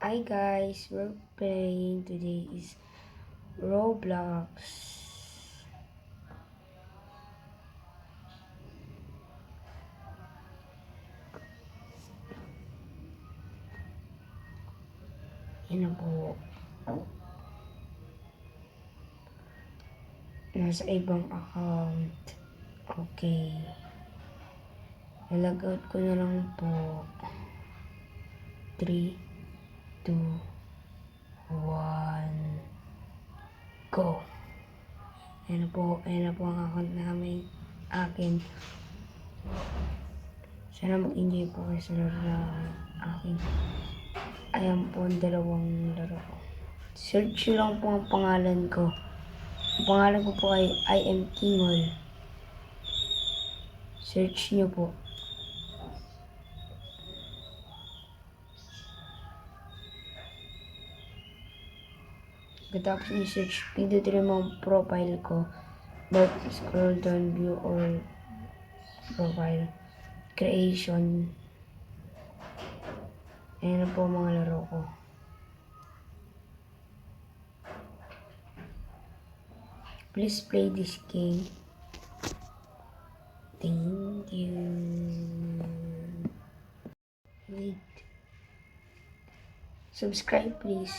Hi guys, we're playing today is Roblox. Yan na po. Nasa ibang account. Okay. Nalog out ko na lang po. 3, 2, 1, go. Ayan na po ang account namin. Akin. Sana mag-enjoy po kayo sa laro na akin. Ayan po ang dalawang laro ko. Search nyo lang po ang pangalan ko. Ang pangalan ko po ay I am Kingol. Search nyo po. Pagkatapos i-search, pindutin mo ang profile ko. But scroll down, view all profile. Creation. Ayan na po mga laro ko. Please play this game. Thank you. Wait. Subscribe please.